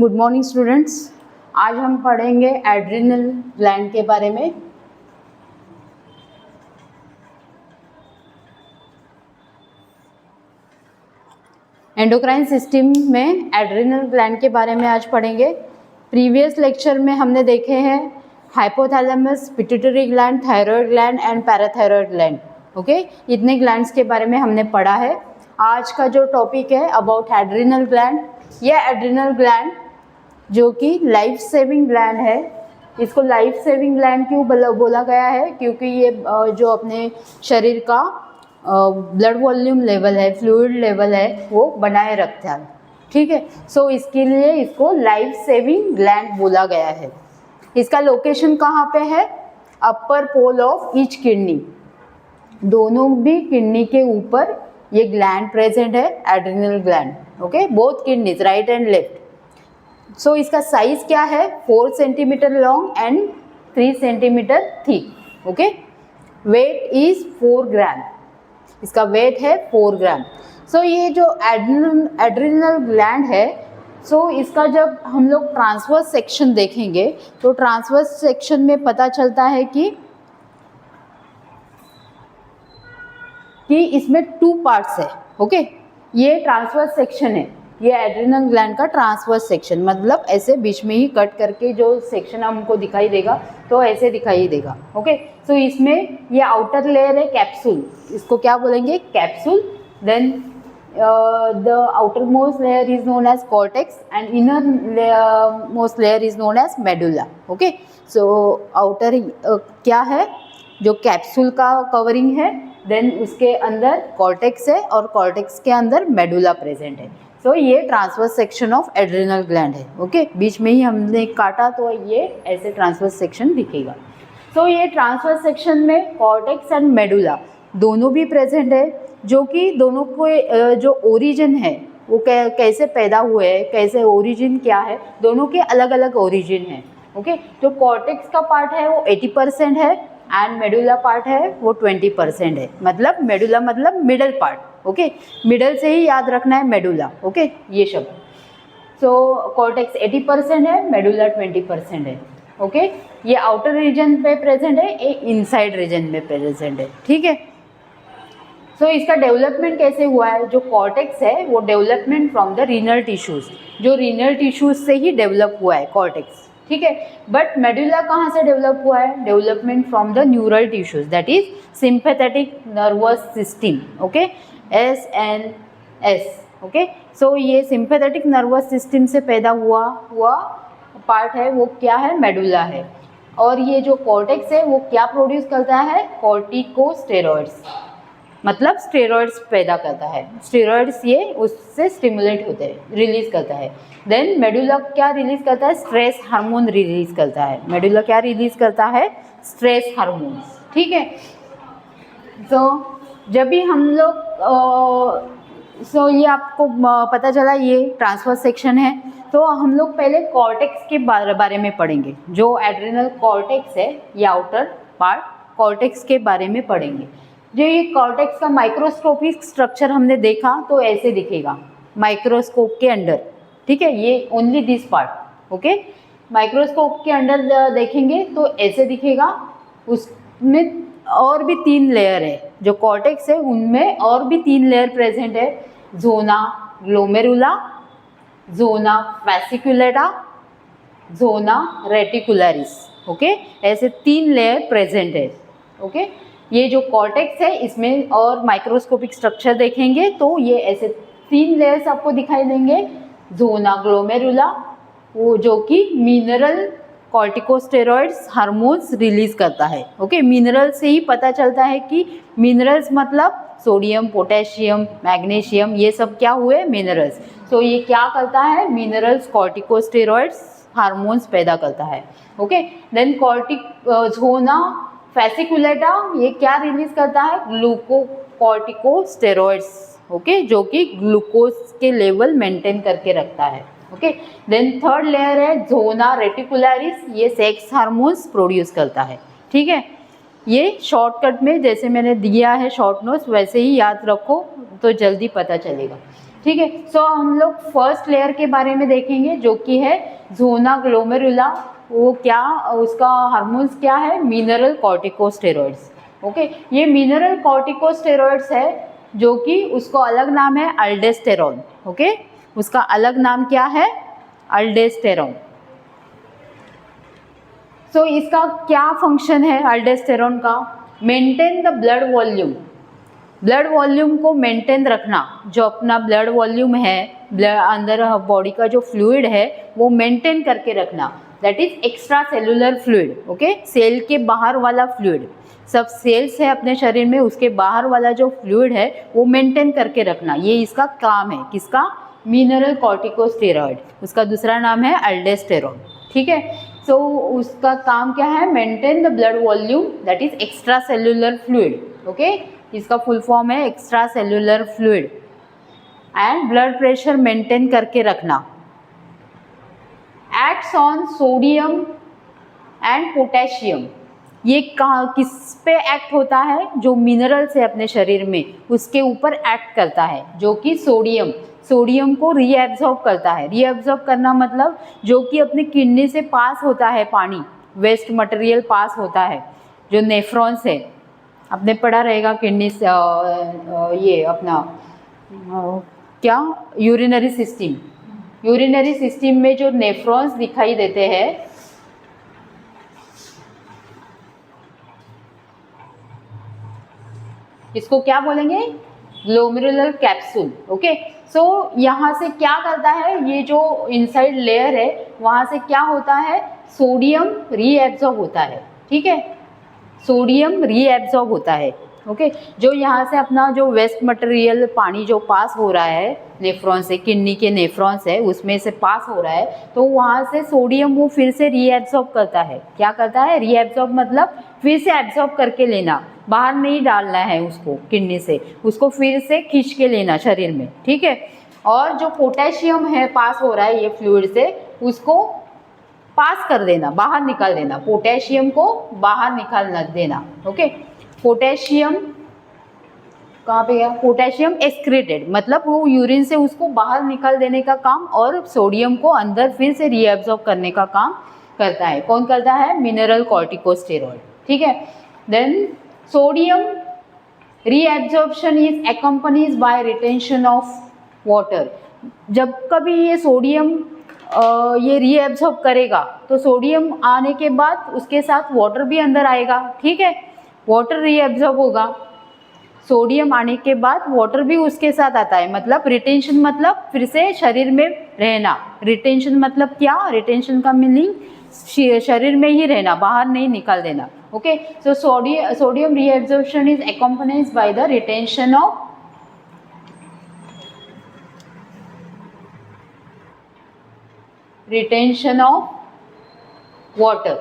Good morning students. आज हम पढ़ेंगे एड्रिनल ग्लैंड के बारे में। एंडोक्राइन सिस्टम में एड्रिनल ग्लैंड के बारे में आज पढ़ेंगे। प्रीवियस लेक्चर में हमने देखे हैं hypothalamus, pituitary gland, thyroid gland and parathyroid gland. Okay, इतने ग्लैंड्स के बारे में हमने पढ़ा है। आज का जो टॉपिक है अबाउट एड्रिनल ग्लैंड। यह एड्रिनल ग्लैंड जो कि लाइफ सेविंग ग्लैंड है, इसको लाइफ सेविंग ग्लैंड क्यों बोला गया है? क्योंकि ये जो अपने शरीर का ब्लड वॉल्यूम लेवल है, फ्लूइड लेवल है, वो बनाए रखता है। ठीक है, सो इसके लिए इसको लाइफ सेविंग ग्लैंड बोला गया है। इसका लोकेशन कहाँ पे है? Upper pole of each kidney, दोनों भी किडनी के ऊपर ये ग्लैंड प्रेजेंट है, adrenal gland. Okay, both kidneys, right and left. So इसका साइज क्या है? 4 centimetre long and 3 centimetre thick. Okay, weight is 4 gram, इसका वेट है 4 ग्राम। सो ये जो एड्रिनल ग्लैंड है, सो इसका जब हम लोग ट्रांसवर्स सेक्शन देखेंगे तो ट्रांसवर्स सेक्शन में पता चलता है कि इसमें 2 पार्ट्स है। ओके, ये ट्रांसवर्स सेक्शन है, ये एड्रिनल ग्लैंड का ट्रांसवर्स सेक्शन, मतलब ऐसे बीच में ही कट करके जो सेक्शन हमको दिखाई देगा तो ऐसे दिखाई देगा। ओके, सो इसमें ये आउटर लेयर है कैप्सूल, इसको क्या बोलेंगे? Capsule. Then the outer most layer is known as cortex and inner most layer is known as medulla. Okay, so outer क्या है? जो कैप्सूल का कवरिंग है, देन उसके अंदर कॉर्टेक्स है और कॉर्टेक्स के अंदर मेडुला प्रेजेंट है। सो ये transverse section of adrenal gland है। ओके, बीच में ही हमने काटा तो ये ऐसे ट्रांसवर्स सेक्शन दिखेगा। सो ये ट्रांसवर्स सेक्शन में कॉर्टेक्स एंड मेडुला दोनों भी प्रेजेंट है, जो कि दोनों को जो ओरिजिन है वो कैसे पैदा हुए हैं, कैसे ओरिजिन क्या है, दोनों के अलग अलग ओरिजिन है। ओके, जो कॉर्टेक्स का पार्ट है वो 80% है एंड मेडुला पार्ट है वो 20% है। मतलब मेडुला मतलब मिडल पार्ट। ओके, मिडल से ही याद रखना है मेडुला। ओके, ये शब्द। सो कॉर्टेक्स 80% है, मेडुला 20% है। ओके, ये आउटर रीजन पे प्रेजेंट है, ये इनसाइड रीजन में प्रेजेंट है। ठीक है, सो इसका डेवलपमेंट कैसे हुआ है? जो कॉर्टेक्स है वो development from the renal tissues, जो रीनल टिश्यूज से ही डेवलप हुआ है कॉर्टेक्स। ठीक है, बट मेडुला कहाँ से डेवलप हुआ है? Development from the neural tissues, that is sympathetic nervous system. Okay, SNS। Okay, so ये सिंपैथेटिक नर्वस सिस्टम से पैदा हुआ पार्ट है, वो क्या है? मेडुला है। और ये जो कॉर्टेक्स है वो क्या प्रोड्यूस करता है? कॉर्टिकोस्टेरॉइड्स, मतलब स्टेरॉइड्स पैदा करता है। स्टेरॉइड्स ये उससे स्टिमुलेट होते हैं, रिलीज करता है। देन मेडुला क्या रिलीज करता है? स्ट्रेस हार्मोन रिलीज करता है। मेडुला क्या रिलीज करता है? Stress hormones. ठीक है, तो जब भी हम लोग सो ये आपको पता चला ये ट्रांसवर्स सेक्शन है, तो हम लोग पहले कॉर्टेक्स के बारे में पढ़ेंगे। जो एड्रिनल कॉर्टेक्स है, ये आउटर पार्ट कॉर्टेक्स के बारे में पढ़ेंगे। जो ये कॉर्टेक्स का माइक्रोस्कोपिक स्ट्रक्चर हमने देखा तो ऐसे दिखेगा माइक्रोस्कोप के अंदर। ठीक है, ये only this part. Okay, microscope के अंदर देखेंगे तो ऐसे दिखेगा। उसमें और भी 3 लेयर है, जो कॉर्टेक्स है उनमें और भी 3 लेयर प्रेजेंट है। जोना ग्लोमेरुला, जोना वेसिकुलेटा, जोना रेटिकुलरिस। ओके, ऐसे 3 लेयर प्रेजेंट है। ओके, ये जो कॉर्टेक्स है इसमें और माइक्रोस्कोपिक स्ट्रक्चर देखेंगे तो ये ऐसे 3 लेयर्स आपको दिखाई देंगे। जोना ग्लोमेरुला, वो जो कि मिनरल कॉर्टिकोस्टेरॉइड्स हार्मोन्स रिलीज करता है। ओके, मिनरल से ही पता चलता है कि मिनरल्स मतलब सोडियम, पोटेशियम, मैग्नीशियम, ये सब क्या हुए? मिनरल्स। तो ये क्या करता है? मिनरल्स कॉर्टिकोस्टेरॉइड्स हार्मोन्स पैदा करता है। ओके, देन जोना वेसिकुलेटा ये क्या रिलीज करता है? ग्लूकोकॉर्टिकोस्टेरॉइड्स। ओके, जो कि ग्लूकोज के लेवल मेंटेन करके रखता है। ओके, देन थर्ड लेयर है जोना रेटिकुलरिस, ये सेक्स हार्मोन्स प्रोड्यूस करता है। ठीक है, ये शॉर्टकट में जैसे मैंने दिया है शॉर्ट नोट्स वैसे ही याद रखो तो जल्दी पता चलेगा। ठीक है। सो हम लोग फर्स्ट लेयर के बारे में देखेंगे जो कि है जोना ग्लोमेरुला। वो क्या, उसका हार्मोन्स क्या है, मिनरल कॉर्टिकोस्टेरॉइड्स। ओके, ये मिनरल कॉर्टिकोस्टेरॉइड्स है जो कि उसको अलग नाम है अल्डेस्टेरॉन। ओके, उसका अलग नाम क्या है, अल्डेस्टेरॉन। सो इसका क्या फंक्शन है अल्डेस्टेरॉन का, maintain the blood volume. Blood volume को मेंटेन रखना, जो अपना ब्लड वॉल्यूम है, अंदर बॉडी का जो फ्लूइड है वो मेंटेन करके रखना, that is extra cellular fluid. Okay, cell के बाहर वाला फ्लूइड, सब सेल्स है अपने शरीर में, उसके बाहर वाला जो फ्लूइड है वो मेंटेन करके रखना, ये इसका काम है। किसका, मिनरल कॉर्टिकोस्टेरॉइड, उसका दूसरा नाम है अल्डेस्टेरॉन। ठीक है, सो उसका काम क्या है, maintain the blood volume, that is extra cellular fluid. Okay, इसका फुल फॉर्म है extra cellular fluid. And blood pressure maintain करके रखना। Acts on sodium and potassium, ये कहाँ किस पे एक्ट होता है, जो मिनरल्स है अपने शरीर में उसके ऊपर एक्ट करता है, जो कि सोडियम को रीएब्जॉर्ब करता है। रीएब्जॉर्ब करना मतलब जो कि अपने किडनी से पास होता है, पानी वेस्ट मटेरियल पास होता है, जो नेफ्रॉन्स है, आपने पढ़ा रहेगा किडनी से ये अपना क्या, यूरिनरी सिस्टम में जो नेफ्रॉन्स दिखाई देते हैं, इसको क्या बोलेंगे, ग्लोमेरुलर कैप्सूल। ओके, सो यहाँ से क्या करता है, ये जो इनसाइड लेयर है वहाँ से क्या होता है, सोडियम रीएब्जॉर्ब होता है। ठीक है, सोडियम रीएब्जॉर्ब होता है। ओके, जो यहाँ से अपना जो वेस्ट मटेरियल पानी जो पास हो रहा है नेफ्रॉन से, किडनी के नेफ्रॉन्स है उसमें से पास हो रहा है, तो वहाँ से सोडियम वो फिर से रीएब्जॉर्ब करता है। क्या करता है, रीएब्जॉर्ब मतलब फिर से एब्जॉर्ब करके लेना, बाहर नहीं डालना है उसको किडनी से, उसको फिर से खींच के लेना शरीर में। ठीक है, और जो पोटेशियम है पास हो रहा है ये फ्लूइड से, उसको पास कर देना, बाहर निकाल देना, पोटेशियम को बाहर निकाल देना। ओके, पोटेशियम कहाँ पे गया, पोटेशियम एक्सक्रीटेड, मतलब वो यूरिन से उसको बाहर निकाल देने का काम, और सोडियम को अंदर फिर से रीएब्जॉर्ब करने का काम करता है। कौन करता है, मिनरल कॉर्टिकोस्टेरॉइड। ठीक है, then sodium reabsorption is accompanies by retention of water. जब कभी ये सोडियम ये रीएब्जॉर्ब करेगा तो सोडियम आने के बाद उसके साथ वाटर भी अंदर आएगा। ठीक है, वाटर रीएब्जॉर्ब होगा, सोडियम आने के बाद वाटर भी उसके साथ आता है, मतलब रिटेंशन मतलब फिर से शरीर में रहना। रिटेंशन मतलब क्या, रिटेंशन का मीनिंग शरीर में ही रहना, बाहर नहीं निकाल देना। Okay, so sodium reabsorption is accompanies by the retention of water.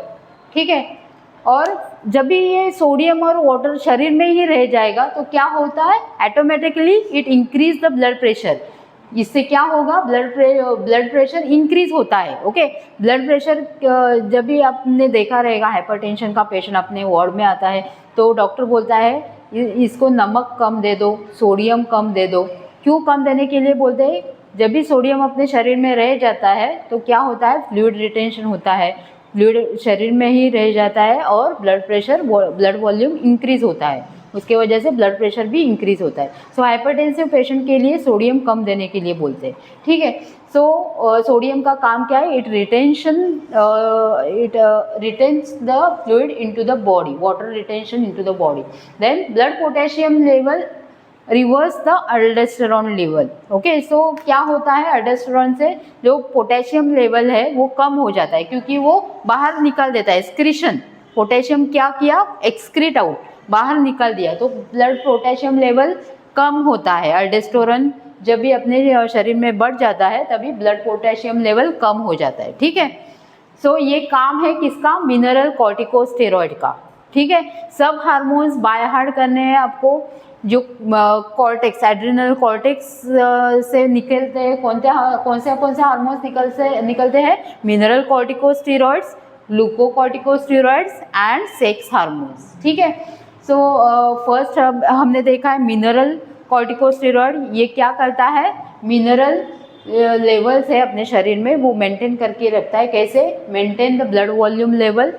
ठीक है, और जब भी ये सोडियम और वाटर शरीर में ही रह जाएगा तो क्या होता है, automatically it increase the blood pressure. इससे क्या होगा, ब्लड प्रेशर इंक्रीज होता है। ओके, ब्लड प्रेशर जब भी आपने देखा रहेगा, हाइपरटेंशन का पेशेंट अपने वार्ड में आता है तो डॉक्टर बोलता है इसको नमक कम दे दो, सोडियम कम दे दो। क्यों कम देने के लिए बोलते हैं, जब भी सोडियम अपने शरीर में रह जाता है तो क्या होता है, फ्लूइड रिटेंशन होता है, फ्लूइड शरीर में ही रह जाता है और blood pressure, blood volume increase होता है, उसके वजह से ब्लड प्रेशर भी इंक्रीज होता है। सो हाइपरटेंसिव पेशेंट के लिए सोडियम कम देने के लिए बोलते हैं। ठीक है, सो सोडियम का काम क्या है, it retains the fluid into the body, water retention into the body. Then blood potassium level reverse the aldosterone level. Okay, so क्या होता है, अल्डेस्टेरॉन से जो पोटेशियम लेवल है वो कम हो जाता है, क्योंकि वो बाहर निकाल देता है, एक्सक्रीशन। पोटेशियम क्या किया, एक्सक्रीट आउट, बाहर निकाल दिया, तो ब्लड पोटेशियम लेवल कम होता है। अल्डेस्टेरॉन जब भी अपने शरीर में बढ़ जाता है तभी ब्लड पोटेशियम लेवल कम हो जाता है। ठीक है, सो ये काम है किसका, मिनरल कॉर्टिकोस्टेरॉइड का। ठीक है, सब हार्मोन्स बाय हार्ट करने हैं आपको, जो कॉर्टेक्स, एड्रिनल कॉर्टेक्स से निकलते हैं, कौन से हार्मोन्स निकलते हैं, mineral corticosteroids, glucocorticosteroids and sex hormones. ठीक है, सो फर्स्ट हमने देखा है मिनरल कॉर्टिकोस्टेरॉइड ये क्या करता है, मिनरल लेवल्स है अपने शरीर में वो मेंटेन करके रखता है। कैसे, maintain the blood volume level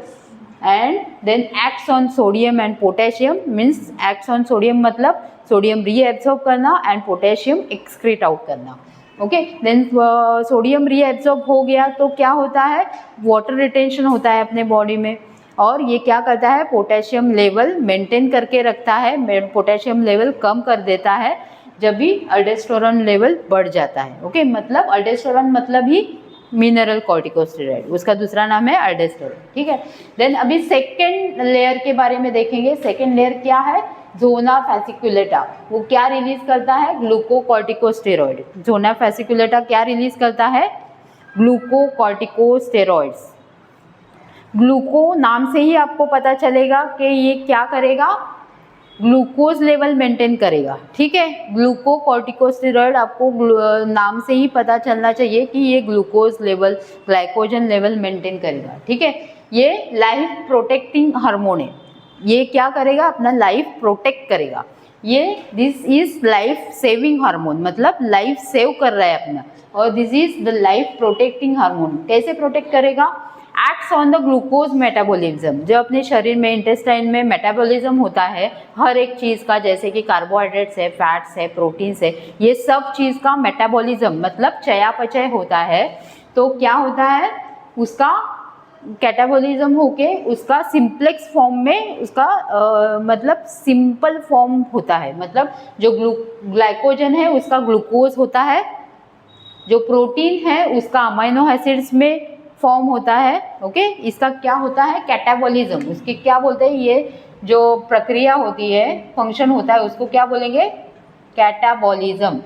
and then acts on sodium and potassium, means acts on sodium मतलब सोडियम रीएब्सॉर्ब करना एंड पोटेशियम एक्सक्रीट आउट करना। ओके, देन सोडियम रीएब्सॉर्ब हो गया तो क्या होता है, वाटर रिटेंशन होता है अपने बॉडी में, और ये क्या करता है, पोटेशियम लेवल मेंटेन करके रखता है, पोटेशियम लेवल कम कर देता है जब भी अल्डोस्टेरोन लेवल बढ़ जाता है। ओके, मतलब अल्डोस्टेरोन मतलब ही मिनरल कॉर्टिकोस्टेरॉइड, उसका दूसरा नाम है अल्डोस्टेरोन। ठीक है, देन अभी सेकेंड लेयर के बारे में देखेंगे। सेकेंड लेयर क्या है, जोना फैसिकुलेटा, वो क्या रिलीज करता है, ग्लूकोकॉर्टिकोस्टेरॉइड। जोना फैसिकुलेटा क्या रिलीज करता है, ग्लूकोकॉर्टिकोस्टेरॉइड्स। ग्लूको नाम से ही आपको पता चलेगा कि ये क्या करेगा, ग्लूकोज लेवल मेंटेन करेगा। ठीक है, ग्लूकोकॉर्टिकोस्टेरॉइड आपको नाम से ही पता चलना चाहिए कि ये glucose level, glycogen level maintain करेगा। ठीक है, ये लाइफ प्रोटेक्टिंग हार्मोन है, ये क्या करेगा, अपना लाइफ प्रोटेक्ट करेगा। ये this is life saving hormone, मतलब लाइफ सेव कर रहा है अपना, और this is the life protecting hormone. कैसे प्रोटेक्ट करेगा, acts on the glucose metabolism, जो अपने शरीर में इंटेस्टाइन में मेटाबॉलिज्म होता है हर एक चीज़ का, जैसे कि कार्बोहाइड्रेट्स है, फैट्स है, प्रोटीन्स है, ये सब चीज़ का मेटाबॉलिज्म मतलब चयापचय होता है। तो क्या होता है, उसका कैटाबॉलिज्म होके उसका सिंप्लेक्स फॉर्म में उसका मतलब सिंपल फॉर्म होता है, मतलब जो ग्लाइकोजन है उसका ग्लूकोज होता है, जो प्रोटीन है उसका अमाइनो एसिड्स में फॉर्म होता है। ओके, इसका क्या होता है, कैटाबॉलिज्म, उसकी क्या बोलते हैं, ये जो प्रक्रिया होती है, फंक्शन होता है, उसको क्या बोलेंगे, कैटाबॉलिज्म।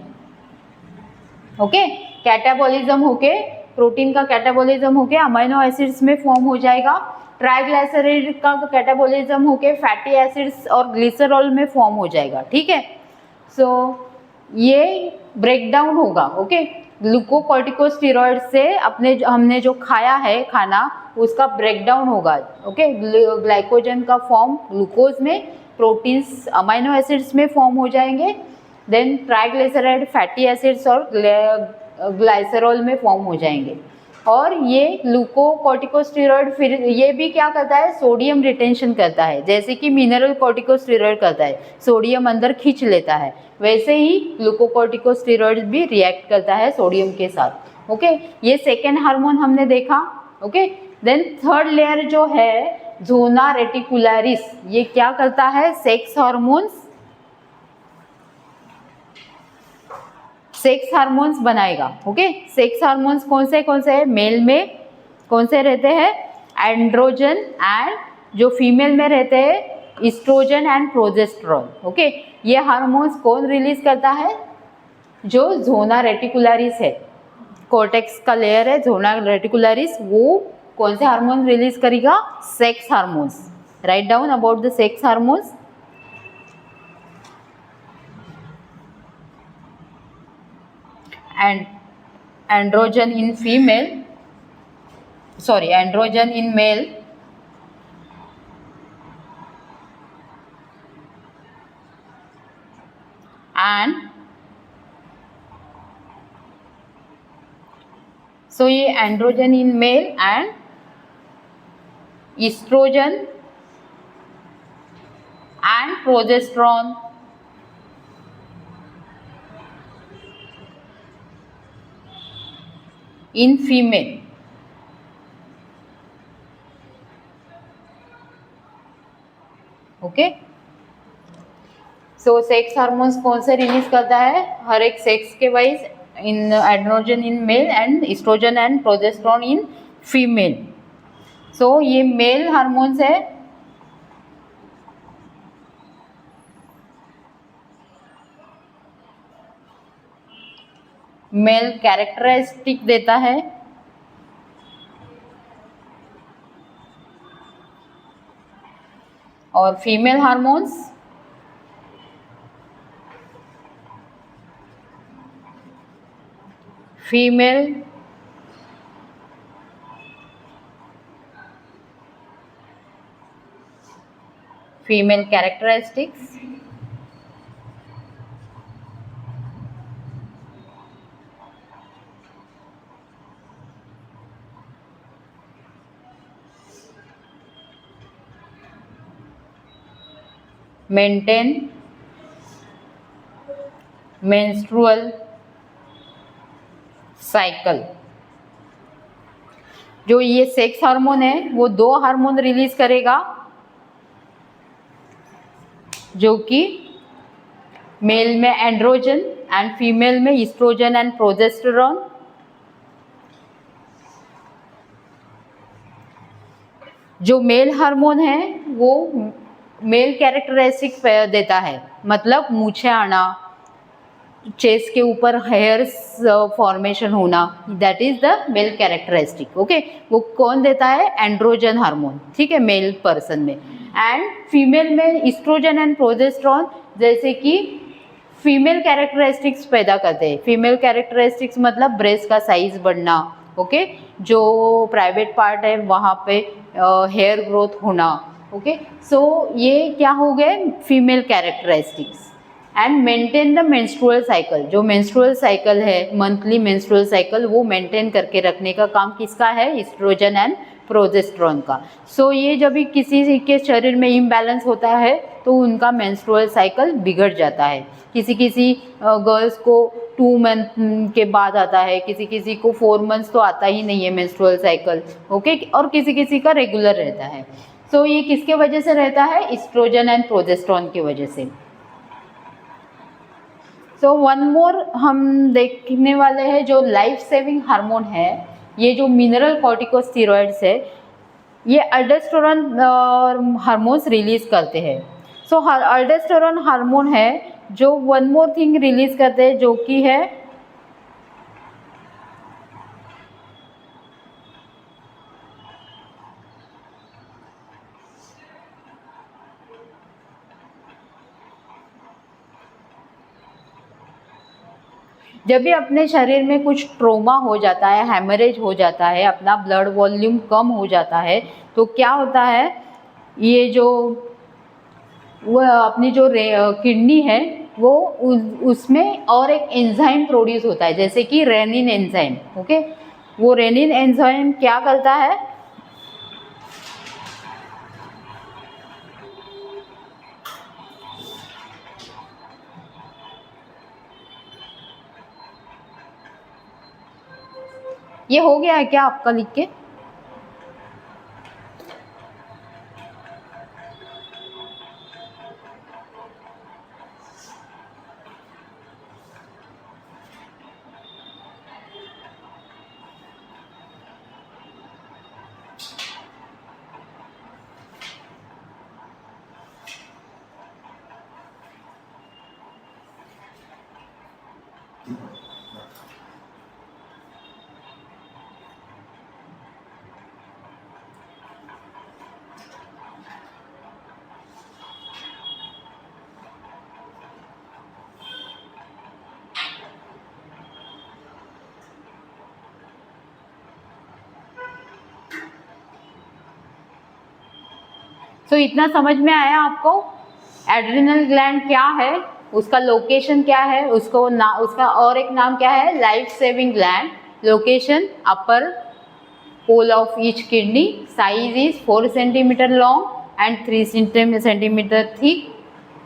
ओके, कैटाबॉलिज्म होके, प्रोटीन का कैटाबॉलिज्म होके अमाइनो एसिड्स में फॉर्म हो जाएगा, ट्राइग्लिसराइड का कैटाबॉलिज्म होके फैटी एसिड्स और ग्लिसरॉल में फॉर्म हो जाएगा। ठीक है, सो ये ब्रेकडाउन होगा। ओके, ग्लूकोकॉर्टिकोस्टेरॉइड से अपने हमने जो खाया है खाना उसका ब्रेकडाउन होगा। ओके, ग्लाइकोजन का फॉर्म ग्लूकोज में, प्रोटीन्स अमाइनो एसिड्स में फॉर्म हो जाएंगे, देन ट्राइग्लिसराइड फैटी एसिड्स और ग्लाइसरॉल में फॉर्म हो जाएंगे। और ये ग्लूकोकॉर्टिकोस्टेरॉइड फिर ये भी क्या करता है, सोडियम रिटेंशन करता है, जैसे कि मिनरल कॉर्टिकोस्टेरॉइड करता है, सोडियम अंदर खींच लेता है, वैसे ही ग्लूकोकॉर्टिकोस्टेरॉइड भी रिएक्ट करता है सोडियम के साथ। ओके, ये सेकेंड हार्मोन हमने देखा। ओके, देन थर्ड लेयर जो है जोना रेटिकुलरिस, ये क्या करता है, सेक्स हार्मोन्स, सेक्स हार्मोन्स बनाएगा। ओके, सेक्स हार्मोन्स कौन से हैं, मेल में कौन से रहते हैं, एंड्रोजन, एंड जो फीमेल में रहते हैं इस्ट्रोजन एंड प्रोजेस्टेरोन। ओके, ये हार्मोन्स कौन रिलीज करता है, जो जोना रेटिकुलरिस है, कोर्टेक्स का लेयर है जोना रेटिकुलरिस, वो कौन से हार्मोन रिलीज करेगा, sex hormones. Write down about the sex hormones. and androgen in female, sorry, androgen in male, and so ये androgen in male and estrogen and progesterone in female। Okay, so sex hormones कौन से release करता है, हर एक sex के wise, in androgen in male and oestrogen and progesterone in female. So ये male hormones है, मेल कैरेक्टरिस्टिक देता है, और female hormones female female characteristics maintain menstrual cycle. जो ये सेक्स हार्मोन है वो दो हार्मोन रिलीज करेगा, जो कि मेल में एंड्रोजन एंड फीमेल में ईस्ट्रोजन एंड प्रोजेस्टेरॉन। जो मेल हार्मोन है वो मेल कैरेक्टरिस्टिक देता है, मतलब मूछें आना, चेस्ट के ऊपर हेयर्स फॉर्मेशन होना, that is the male characteristic. Okay, वो कौन देता है? एंड्रोजन हार्मोन, ठीक है, मेल पर्सन में। एंड फीमेल में ईस्ट्रोजन एंड प्रोजेस्टेरॉन जैसे कि फीमेल कैरेक्टरिस्टिक्स पैदा करते हैं। फीमेल कैरेक्टरिस्टिक्स मतलब ब्रेस्ट का साइज बढ़ना, ओके, जो प्राइवेट पार्ट है वहाँ पे हेयर ग्रोथ होना, ओके। सो ये क्या हो गए? Female characteristics. And maintain the menstrual cycle. जो मेंस्ट्रुअल साइकिल है, मंथली मेंस्ट्रुअल साइकिल, वो मेंटेन करके रखने का काम किसका है? ईस्ट्रोजन एंड प्रोजेस्टेरॉन का। सो ये जब भी किसी के शरीर में इम्बैलेंस होता है तो उनका मेंस्ट्रुअल साइकिल बिगड़ जाता है। किसी किसी गर्ल्स को 2 मंथ के बाद आता है, किसी किसी को 4 मंथ्स तो आता ही नहीं है मेंस्ट्रुअल साइकिल, ओके, और किसी किसी का रेगुलर रहता है। सो ये किसके वजह से रहता है? ईस्ट्रोजन एंड प्रोजेस्टेरॉन की वजह से। सो वन मोर हम देखने वाले हैं जो लाइफ सेविंग हार्मोन है, ये जो मिनरल कॉर्टिकोस्टेरॉइड्स है, ये अल्डोस्टेरोन हार्मोन्स रिलीज करते हैं। सो अल्डोस्टेरोन हार्मोन है जो वन मोर थिंग रिलीज करते हैं, जो कि है जब भी अपने शरीर में कुछ ट्रोमा हो जाता है, हैमरेज हो जाता है, अपना ब्लड वॉल्यूम कम हो जाता है, तो क्या होता है? ये जो वो अपनी जो किडनी है वो उसमें और एक एंजाइम प्रोड्यूस होता है, जैसे कि रेनिन एंजाइम, ओके। वो रेनिन एंजाइम क्या करता है? ये हो गया है क्या आपका लिख के? तो इतना समझ में आया आपको? एड्रिनल ग्लैंड क्या है, उसका लोकेशन क्या है, उसका और एक नाम क्या है? Life saving gland. Location upper pole of each kidney, size is 4 centimetre long and 3 centimetre thick,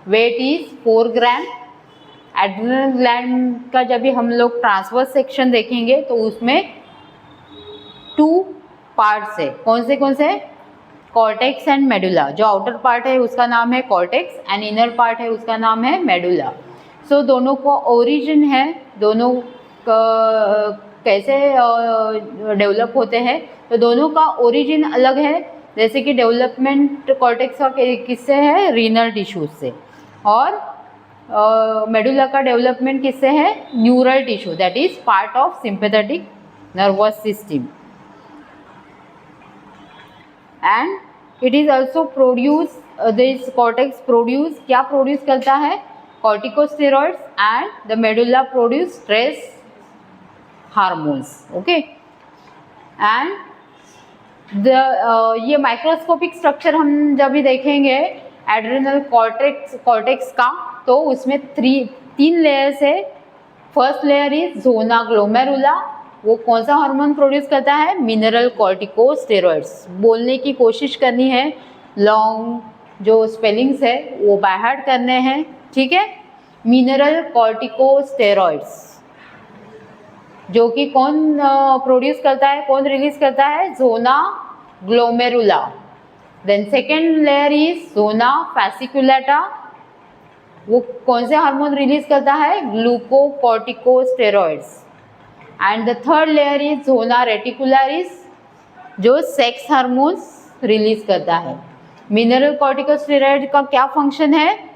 weight is 4 gram. Adrenal gland का जब भी हम लोग ट्रांसवर्स सेक्शन देखेंगे तो उसमें 2 पार्ट्स है। कौन से? Cortex and medulla. जो आउटर पार्ट है उसका नाम है कॉर्टेक्स एंड इनर पार्ट है उसका नाम है मेडुला। सो दोनों को ओरिजिन है, दोनों कैसे डेवलप होते हैं, तो दोनों का ओरिजिन अलग है। जैसे कि डेवलपमेंट कॉर्टेक्स का किससे है? रीनल टिश्यूज से, और मेडुला का डेवलपमेंट किससे है? Neural tissue, that is part of sympathetic nervous system. And it is also produce, this cortex produce, क्या प्रोड्यूस करता है? Corticosteroids and the medulla produce stress hormones, okay. And ये microscopic structure हम जब भी देखेंगे एड्रिनल कॉर्टेक्स का, तो उसमें 3 लेयर्स है। First layer is zona glomeruli, वो कौन सा हार्मोन प्रोड्यूस करता है? Mineral corticosteroids. बोलने की कोशिश करनी है, लॉन्ग जो स्पेलिंग्स है वो बाय हार्ट करने हैं, ठीक है। मिनरल कॉर्टिकोस्टेरॉइड्स, जो कि कौन प्रोड्यूस करता है, कौन रिलीज करता है, zona glomerula. Then second layer is zona fasciculata, वो कौन से हार्मोन रिलीज करता है, glucocorticosteroids. And the third layer is zona reticularis, जो सेक्स हार्मोन्स रिलीज करता है। मिनरल कॉर्टिकोस्टेरॉइड का क्या फंक्शन है,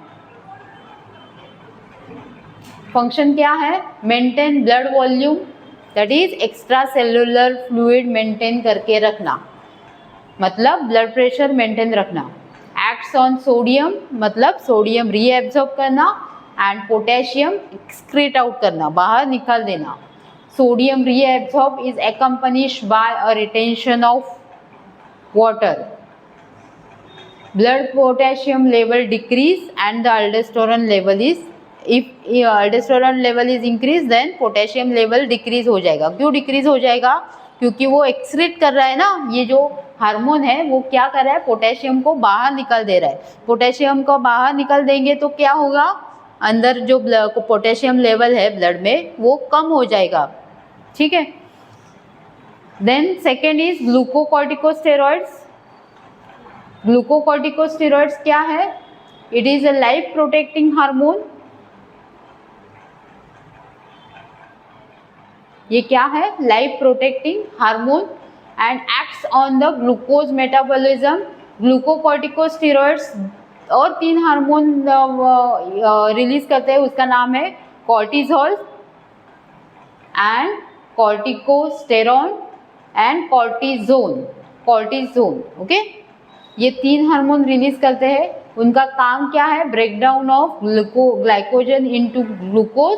फंक्शन क्या है, maintain blood volume, that is extra cellular fluid maintain करके रखना, मतलब ब्लड प्रेशर मेंटेन रखना। एक्ट्स ऑन सोडियम, मतलब सोडियम रीएब्जॉर्ब करना, एंड पोटेशियम एक्सक्रीट आउट करना, बाहर निकाल देना। Sodium reabsorb is accompanied by a retention of water. Blood potassium level decrease and the aldosterone level is, if aldosterone level is increased then potassium level decrease हो जाएगा। क्यों decrease हो जाएगा, क्योंकि वो एक्सक्रीट कर रहा है ना, ये जो हार्मोन है वो क्या कर रहा है, पोटेशियम को बाहर निकाल दे रहा है। पोटेशियम को बाहर निकाल देंगे तो क्या होगा, अंदर जो पोटेशियम लेवल है ब्लड में वो कम हो जाएगा, ठीक है। Then second is glucocorticosteroids. Glucocorticosteroids क्या है, it is a life protecting hormone. ये क्या है, life protecting hormone, and acts on the glucose metabolism. Glucocorticosteroids और 3 हार्मोन रिलीज करते हैं, उसका नाम है cortisol and corticosterone and cortisone, okay. ये 3 हार्मोन रिलीज करते हैं, उनका काम क्या है, breakdown of glycogen into glucose,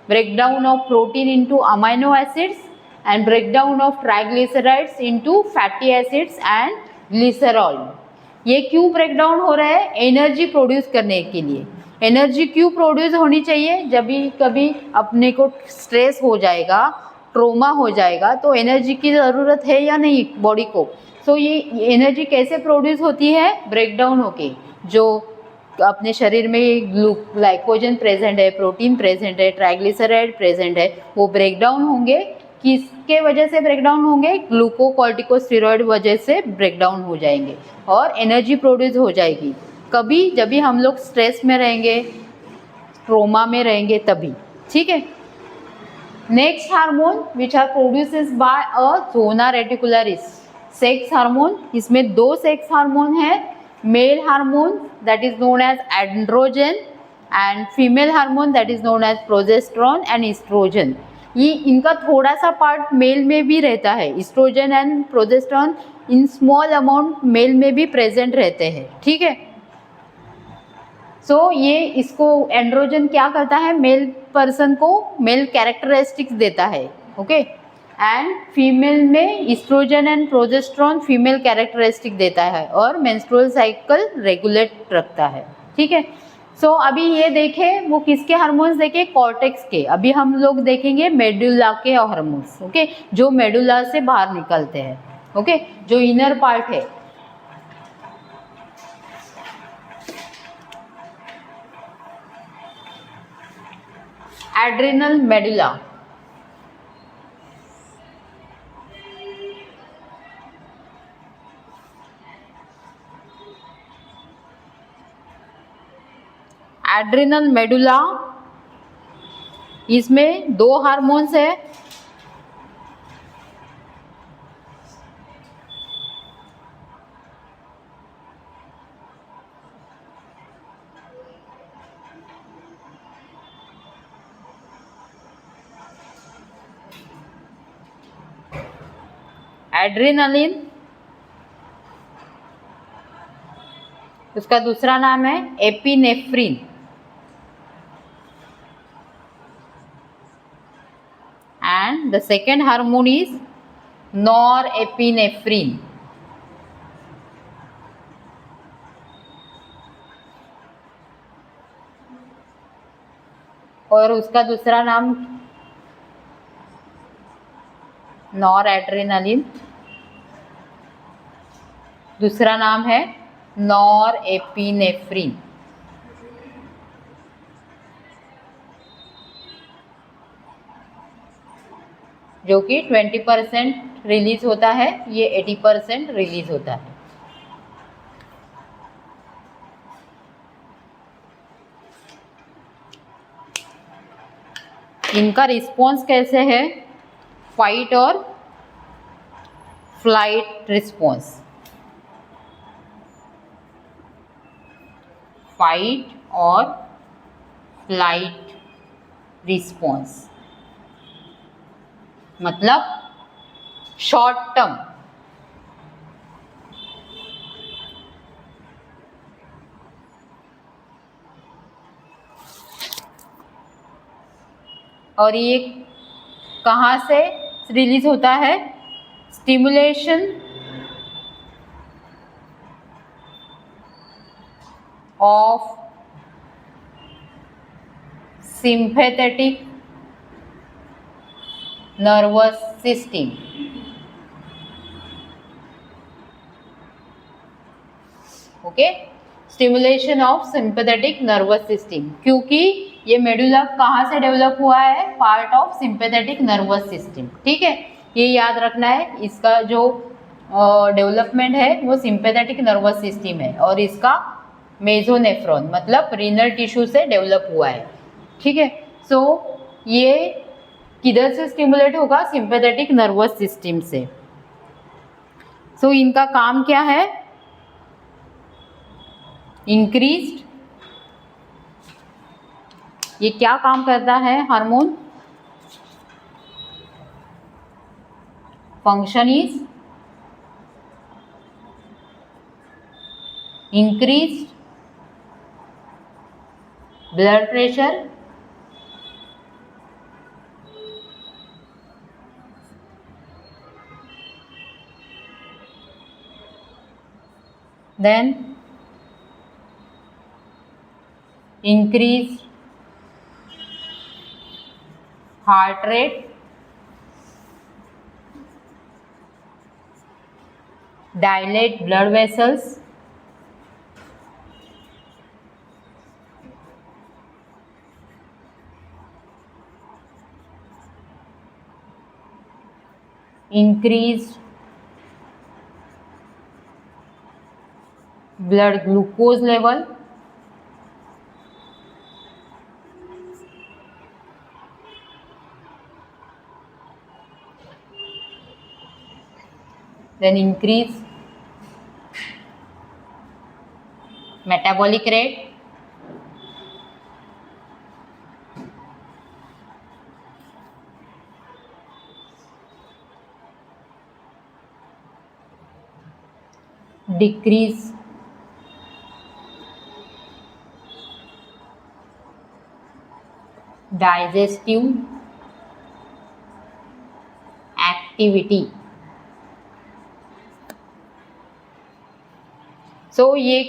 breakdown of protein into amino acids, and breakdown of triglycerides into fatty acids and glycerol. ये क्यों ब्रेकडाउन हो रहा है, एनर्जी प्रोड्यूस करने के लिए। एनर्जी क्यों प्रोड्यूस होनी चाहिए, जब भी कभी अपने को स्ट्रेस हो जाएगा, ट्रोमा हो जाएगा, तो एनर्जी की ज़रूरत है या नहीं बॉडी को। सो ये एनर्जी कैसे प्रोड्यूस होती है, ब्रेकडाउन होके, जो अपने शरीर में ग्लाइकोजन प्रेजेंट है, प्रोटीन प्रेजेंट है, ट्राइग्लिसराइड प्रेजेंट है, वो ब्रेकडाउन होंगे। किसके वजह से ब्रेकडाउन होंगे, ग्लूकोकॉर्टिकोस्टेरॉइड वजह से ब्रेकडाउन हो जाएंगे और एनर्जी प्रोड्यूस हो जाएगी। कभी जब भी हम लोग स्ट्रेस में रहेंगे, ट्रोमा में रहेंगे तभी, ठीक है। Next hormone which are produces by a zona reticularis, sex hormone. इसमें 2 सेक्स हार्मोन है, male hormone that is known as androgen and female hormone that is known as progesterone and estrogen. ये इनका थोड़ा सा पार्ट मेल में भी रहता है, estrogen and progesterone in small amount male में भी प्रेजेंट रहते हैं, ठीक है। सो ये इसको एंड्रोजन क्या करता है, मेल पर्सन को मेल कैरेक्टरिस्टिक्स देता है, ओके। एंड फीमेल में estrogen and progesterone female characteristic देता है और मेंस्ट्रुअल साइकिल रेगुलेट रखता है, ठीक है। सो अभी ये देखें, वो किसके हार्मोन्स देखे, कॉर्टेक्स के। अभी हम लोग देखेंगे मेडुला के हार्मोन्स, ओके, जो मेडुला से बाहर निकलते हैं, ओके, जो इनर पार्ट है। एड्रिनल मेडुला, एड्रिनल मेडुला, इसमें 2 हार्मोन्स है, एड्रेनालिन, उसका दूसरा नाम है epinephrine, and the second hormone is norepinephrine. और उसका दूसरा नाम नॉरएड्रेनालिन, दूसरा नाम है नॉरएपिनेफ्रिन, जो कि 20% रिलीज होता है, ये 80% रिलीज होता है। इनका रिस्पॉन्स कैसे है? फाइट और फ्लाइट रिस्पॉन्स, फाइट और फ्लाइट रिस्पॉन्स मतलब शॉर्ट टर्म, और ये कहाँ से रिलीज होता है? Stimulation of sympathetic nervous system, okay, stimulation of sympathetic nervous system, क्योंकि ये मेडुला कहाँ से डेवलप हुआ है? Part of sympathetic nervous system, ठीक है, ये याद रखना है। इसका जो डेवलपमेंट है वो सिंपैथेटिक नर्वस सिस्टम है और इसका मेसोनेफ्रॉन मतलब रीनल टिश्यू से डेवलप हुआ है, ठीक है। सो ये किधर से स्टिमुलेट होगा? सिंपैथेटिक नर्वस सिस्टम से। सो इनका काम क्या है? इंक्रीज्ड, ये क्या काम करता है hormone? Function is increased blood pressure, then increase heart rate, dilate blood vessels, increased blood glucose level, then increase metabolic rate, decrease digestive activity। सो ये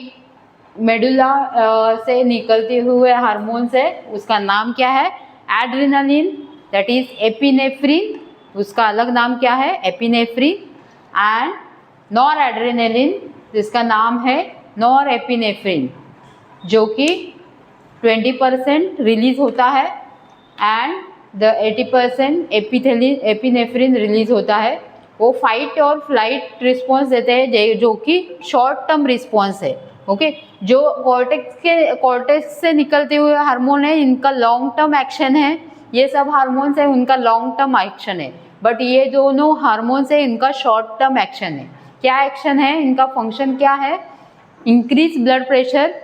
मेडुला से निकलते हुए हार्मोन्स है, उसका नाम क्या है? एड्रेनालिन, दैट इज एपिनेफ्रिन, उसका अलग नाम क्या है? एपिनेफ्रिन। एंड नॉर एड्रेनालिन, जिसका नाम है नॉर एपिनेफ्रिन, जो कि 20% रिलीज होता है एंड द 80% एपिनेफ्रिन रिलीज होता है। वो फाइट और फ्लाइट रिस्पॉन्स देते हैं, जो कि शॉर्ट टर्म रिस्पॉन्स है, ओके। जो कॉर्टेक्स से निकलते हुए हार्मोन है, इनका लॉन्ग टर्म एक्शन है। ये सब हार्मोन्स है, उनका लॉन्ग टर्म एक्शन है, बट ये दोनों हार्मोन्स है, इनका शॉर्ट टर्म एक्शन है। क्या एक्शन है? इनका फंक्शन क्या है? इंक्रीज ब्लड प्रेशर,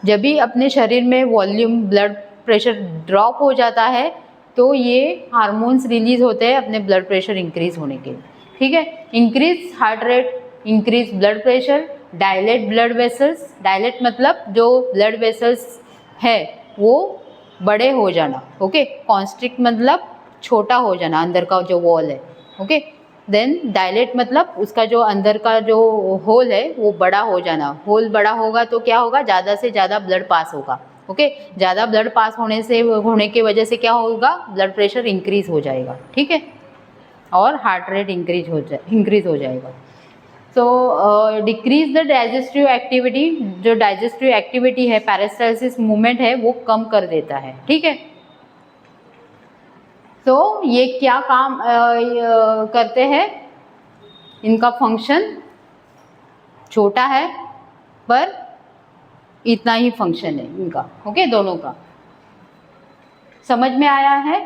जब भी अपने शरीर में वॉल्यूम ब्लड प्रेशर ड्रॉप हो जाता है तो ये हार्मोन्स रिलीज होते हैं अपने ब्लड प्रेशर इंक्रीज होने के, ठीक है। Increase heart rate, increase blood pressure, dilate blood vessels, dilate मतलब जो ब्लड वेसल्स है वो बड़े हो जाना, ओके। कॉन्स्ट्रिक्ट मतलब छोटा हो जाना, अंदर का जो वॉल है, ओके। देन डायलेट मतलब उसका जो अंदर का जो होल है वो बड़ा हो जाना। होल बड़ा होगा तो क्या होगा? ज़्यादा से ज़्यादा ब्लड पास होगा, ओके। ज़्यादा ब्लड पास होने की वजह से क्या होगा? ब्लड प्रेशर इंक्रीज हो जाएगा, ठीक है, और हार्ट रेट इंक्रीज हो जाएगा। सो डिक्रीज द डाइजेस्टिव एक्टिविटी, जो डाइजेस्टिव एक्टिविटी है, पेरिस्टालसिस मूवमेंट है, वो कम कर देता है, ठीक है। तो ये क्या काम करते हैं, इनका फंक्शन छोटा है पर इतना ही फंक्शन है इनका, ओके, दोनों का। समझ में आया है?